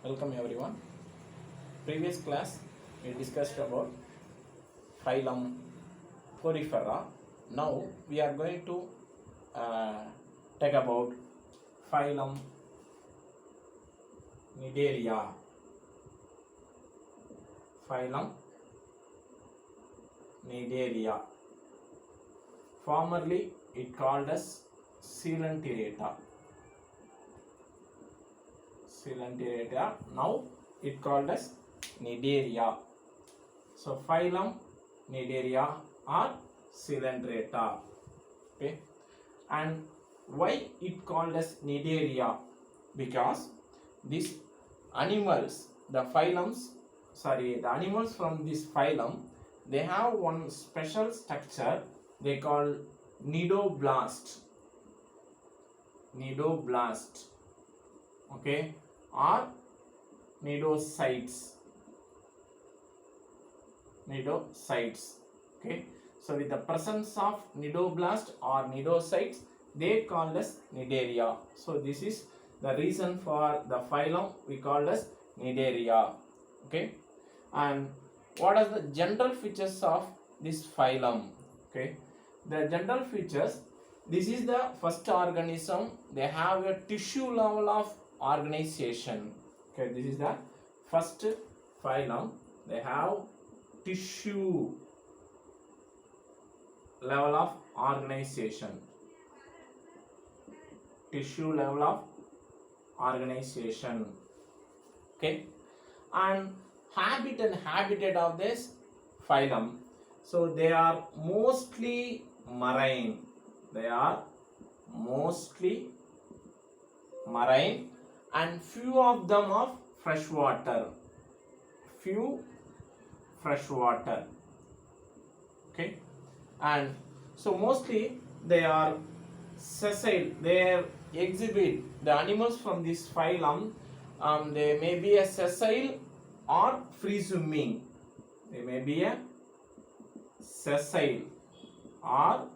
Welcome everyone. Previous class we discussed about phylum Porifera. Now we are going to talk about phylum Cnidaria. Phylum Cnidaria. Formerly it called as Coelenterata. Coelenterata. Now it called as Cnidaria. So phylum Cnidaria or Coelenterata. Okay, and why it called as Cnidaria? Because these animals, the animals from this phylum, they have one special structure they call cnidoblast. Cnidoblast. Okay, or cnidocytes. Okay, so with the presence of cnidoblast or cnidocytes, they called as Cnidaria. So this is the reason for the phylum we called as Cnidaria. Okay, and what are the general features of this phylum? Okay, the general features, this is the first organism, they have a tissue level of organization. Okay, this is the first phylum, they have tissue level of organization. Tissue level of organization. Okay, and habit and habitat of this phylum, so they are mostly marine. They are mostly marine and few of them of freshwater. Few freshwater. Okay, and so mostly they are sessile. They exhibit, the animals from this phylum, they may be a sessile or free swimming. They may be a sessile or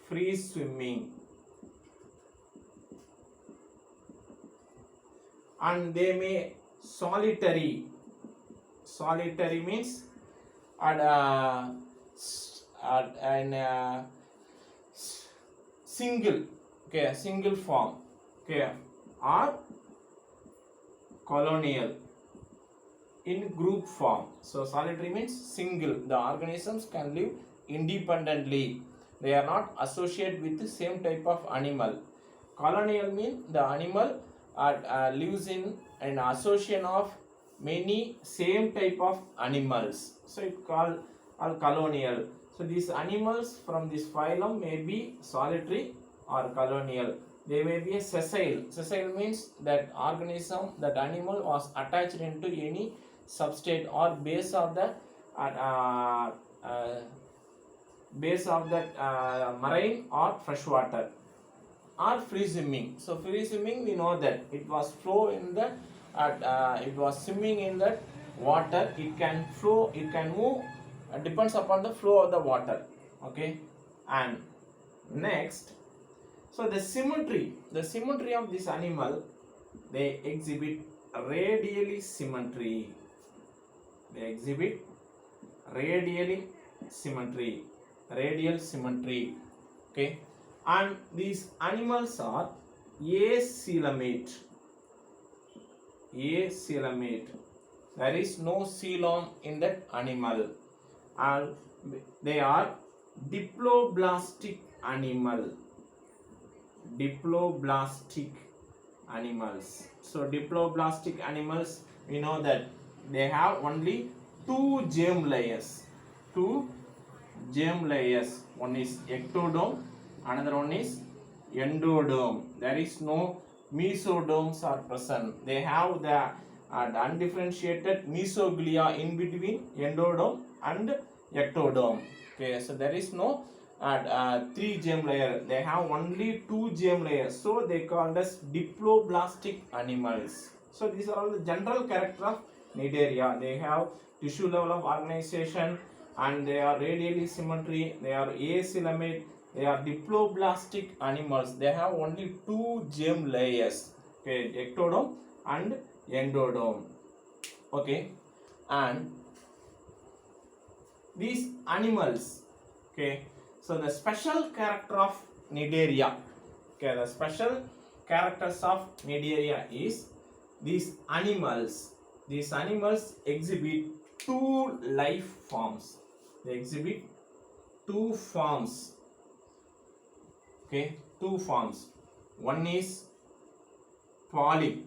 free swimming, and they may solitary. Solitary means at an single, okay, single form, okay, or colonial in group form. So solitary means single, the organisms can live independently, they are not associated with the same type of animal. Colonial means the animal lives in an association of many same type of animals, so it called colonial. So these animals from this phylum may be solitary or colonial. They may be a sessile. Sessile means that organism, that animal was attached into any substrate or base of the marine or freshwater, or free swimming. So free swimming, we know that it was flow in the it was swimming in that water. It can flow, it can move, depends upon the flow of the water. Okay, and next, so the symmetry of this animal, they exhibit radially symmetry. They exhibit radially symmetry, radial symmetry. Okay, and these animals are acoelomate. Acoelomate. There is no coelom in that animal, and they are diploblastic animal. Diploblastic animals. So diploblastic animals, we know that they have only two germ layers. Two germ layers. One is ectoderm, another one is endoderm. There is no mesoderms are present. They have the undifferentiated mesoglia in between endoderm and ectoderm. Okay, so there is no three germ layer. They have only two germ layers, so they called as diploblastic animals. So these are all the general character of Cnidaria. They have tissue level of organization, and they are radially symmetry. They are acoelomate. They are diploblastic animals. They have only two germ layers. Okay, ectoderm and endodome. Okay, and these animals, okay, so the special character of Cnidaria, okay, the special characters of Cnidaria is these animals exhibit two life forms. They exhibit two forms, okay, two forms. One is polyp,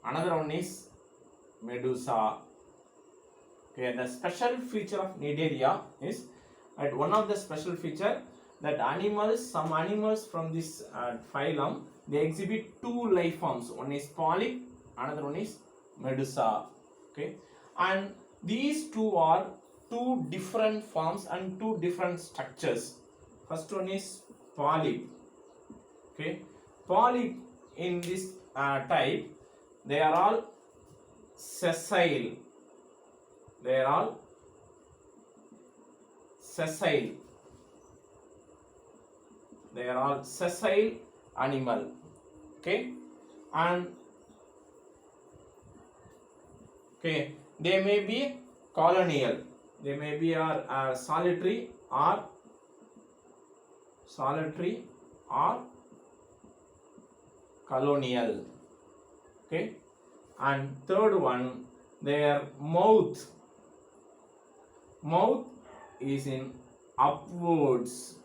another one is medusa. Okay, the special feature of Cnidaria is that one of the special feature that some animals from this phylum, they exhibit two life forms. One is polyp, another one is medusa. Okay, and these two are two different forms and two different structures. First one is polyp. Okay, polyp in this type, they are all sessile. They are all sessile. They are all sessile animal. Okay, and okay, they may be colonial. They may be solitary or colonial. Okay, and third one, their mouth is in upwards.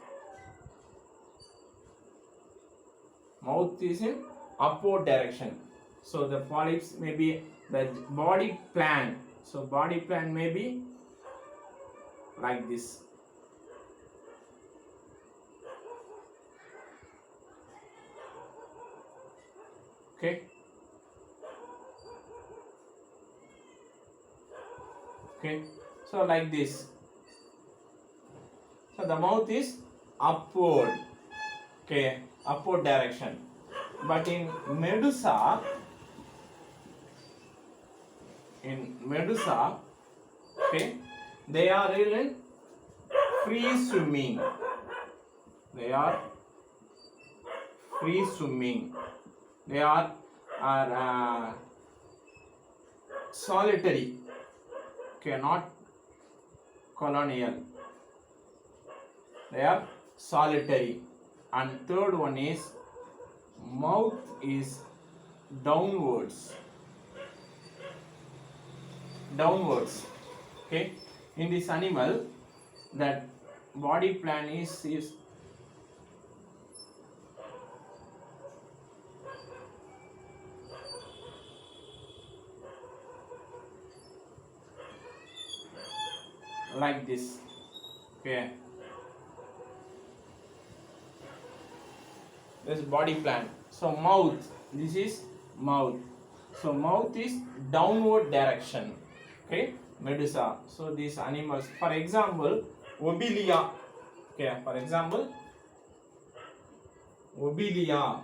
Mouth is in upward direction. So the polyps may be the body plan. So body plan may be like this. Okay, okay, so like this. So the mouth is upward, okay, upward direction. But in medusa, okay, they are in free swimming. They are free swimming. They are solitary. Okay, not colonial. They are solitary. And third one is mouth is downwards. Okay, in this animal, that body plan is like this. Okay, this body plan. So mouth, this is mouth. So mouth is downward direction. Okay, medusa. So these animals, for example, Obelia. Okay, for example, Obelia.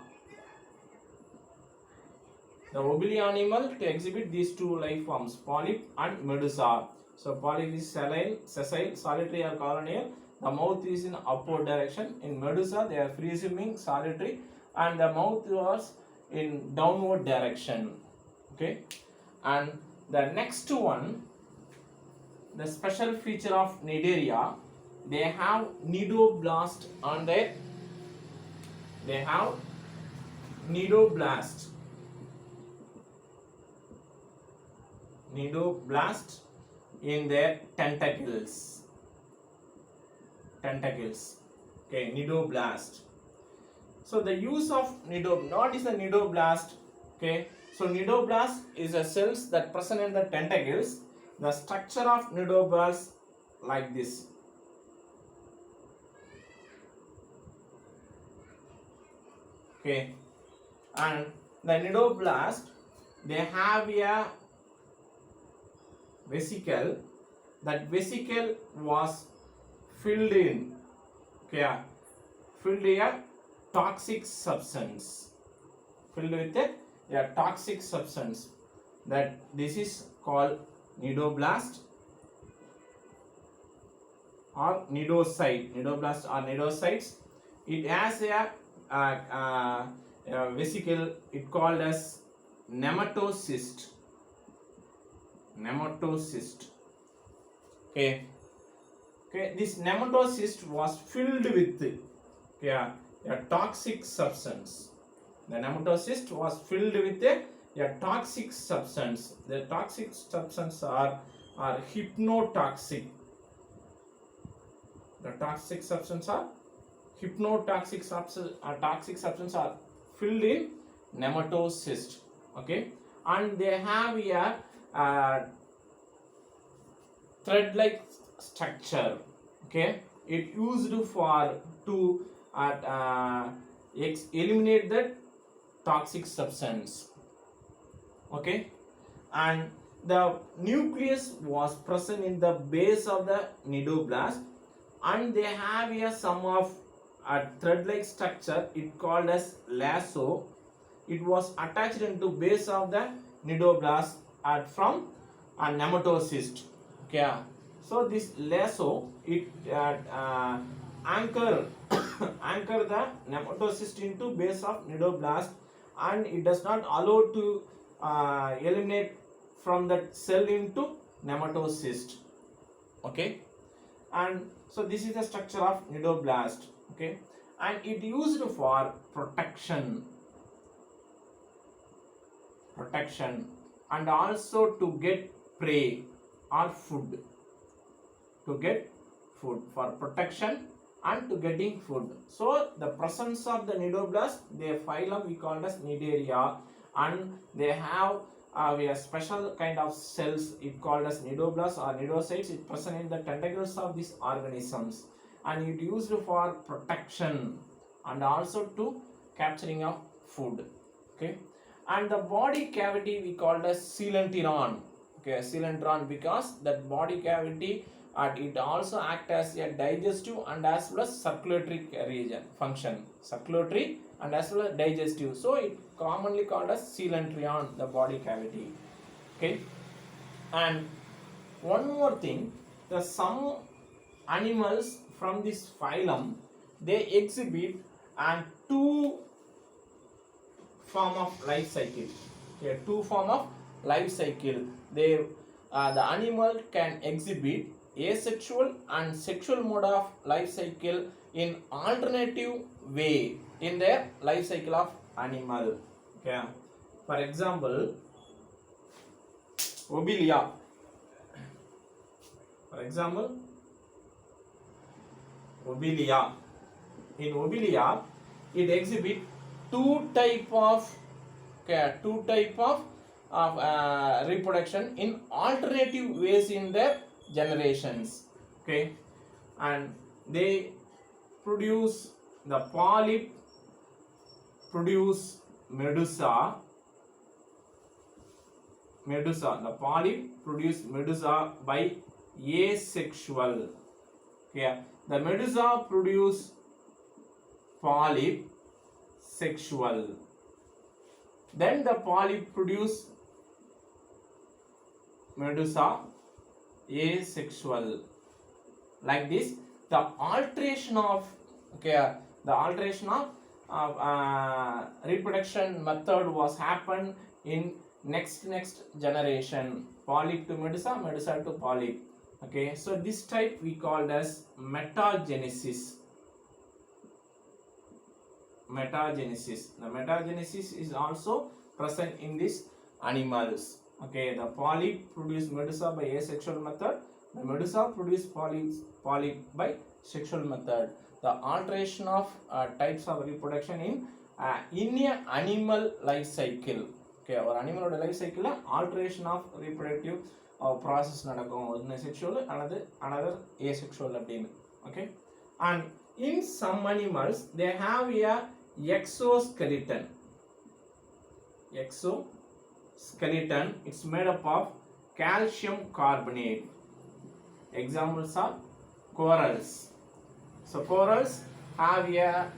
The Obelia animal to exhibit these two life forms, polyp and medusa. So polyp is sessile, solitary or colonial. The mouth is in upward direction. In medusa, they are free swimming, solitary, and the mouth was in downward direction. Okay, and the next one, the special feature of Cnidaria, they have nidoblast on their. They have nidoblast. Nidoblast in their tentacles. Okay, nidoblast. So the use of what is the nidoblast? Okay, so nidoblast is a cells that present in the tentacles. The structure of nidoblast like this. Okay, and the nidoblast, they have a vesicle. That vesicle was filled in, okay, filled with a toxic substance. Filled with a toxic substance. That this is called nidoblast or nidocyte. Nidoblast or nidocytes. It has vesicle, it called as nematocyst. Nematocyst. Okay. Okay. This nematocyst was filled with a toxic substance. The nematocyst was filled with a toxic substance. The toxic substance are hypnotoxic. The toxic substance are hypnotoxic substance. Toxic substance are filled in nematocyst. Okay, and they have a thread-like structure. Okay, it used for to eliminate the toxic substance. Okay, and the nucleus was present in the base of the nidoblast, and they have a sum of a thread-like structure. It called as lasso. It was attached into base of the nidoblast from a nematocyst. Okay, so this lasso, it anchor anchor the nematocyst into base of nidoblast, and it does not allow to eliminate from that cell into nematocyst. Okay, and so this is the structure of nidoblast. Okay, and it used for protection and also to get prey or food, to get food, for protection and to getting food. So the presence of the nidoblast, their phylum we call as Cnidaria, and they have a special kind of cells, it called as nidoblasts or nidocytes. It present in the tentacles of these organisms, and it used for protection and also to capturing of food. Okay, and the body cavity we called as coelenteron. Okay, coelenteron, because that body cavity it also act as a digestive and as well as circulatory region function, circulatory and as well as digestive. So it commonly called as coelenteron, the body cavity. Okay, and one more thing, the some animals from this phylum, they exhibit and two form of life cycle. Okay, two form of life cycle. They the animal can exhibit asexual and sexual mode of life cycle in alternative way in their life cycle of animal. Okay, for example, Obelia. For example, Obelia. In Obelia, it exhibit two type of reproduction in alternative ways in their generations. Okay, and they produce, the polyp produce medusa. The polyp produce medusa by asexual. Okay, the medusa produce polyp sexual. Then the polyp produce medusa asexual. Like this, the alteration of reproduction method was happened in next generation, polyp to medusa, medusa to polyp. Okay, so this type we called as metagenesis. The metagenesis is also present in these animals. Okay, the polyp produce medusa by asexual method, the medusa produce polyp by sexual method. The alteration of types of reproduction in a animal life cycle. Okay, or animal life cycle alteration of reproductive process நடக்கும். ஒன்னு sexual, another asexual அப்படின்னு. Okay, and in some animals they have a exoskeleton. It's made up of calcium carbonate. Examples are corals. So corals have a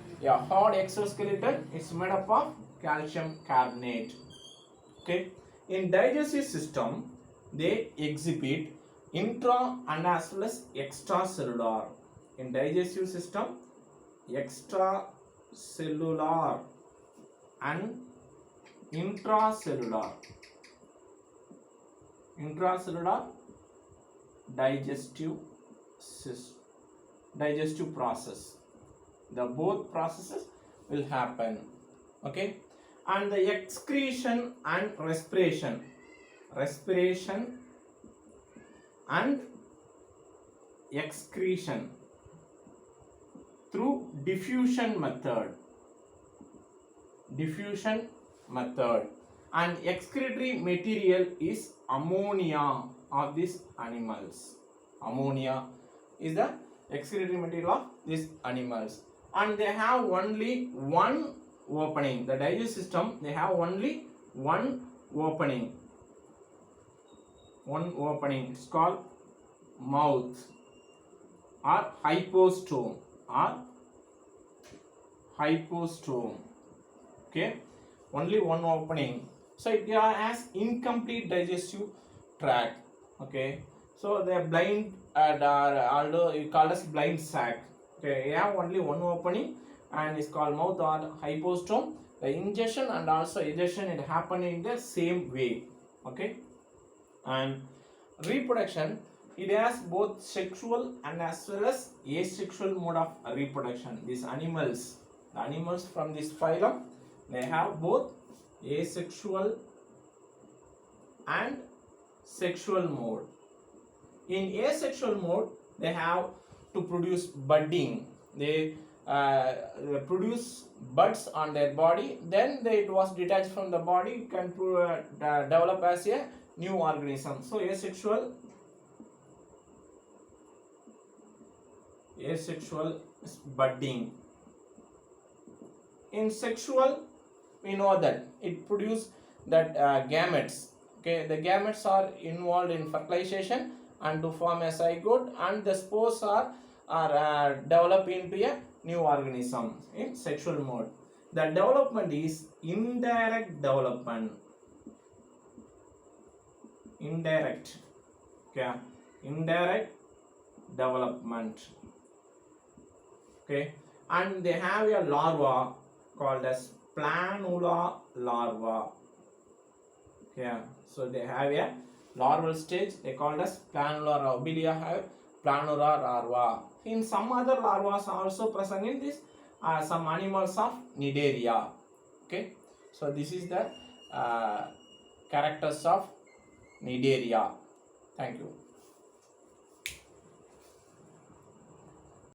hard exoskeleton. It's made up of calcium carbonate. Okay, in digestive system they exhibit intra and as well as extracellular. In digestive system, extracellular and intracellular digestive digestive process. The both processes will happen. Okay, and the excretion and respiration and excretion through diffusion method and excretory material is ammonia of these animals. Ammonia is the excretory material of these animals, and they have only one opening. The digestive system, they have only one opening. It's called mouth or hypostome okay, only one opening. So it has incomplete digestive tract. Okay, so they are blind, although you call as blind sac. Okay, you have only one opening and it's called mouth or hypostome. The ingestion and also ejection, it happen in the same way. Okay, and reproduction, it has both sexual and as well as asexual mode of reproduction. These animals, the animals from this phylum, they have both asexual and sexual mode. In asexual mode, they have to produce budding. They produce buds on their body, then it was detached from the body, can develop as a new organism. So asexual is budding. In sexual, we know that it produces that gametes. Okay, the gametes are involved in fertilization and to form a zygote, and the spores are developed into a new organism in sexual mode. The development is indirect development. Indirect development. Okay, and they have a larva called as planula larva. Okay, so they have a larval stage, they called as planula larva. Obelia have planula larva. In some other larvas are also present in this some animals of Cnidaria. Okay, so this is the characters of Cnidaria. Thank you.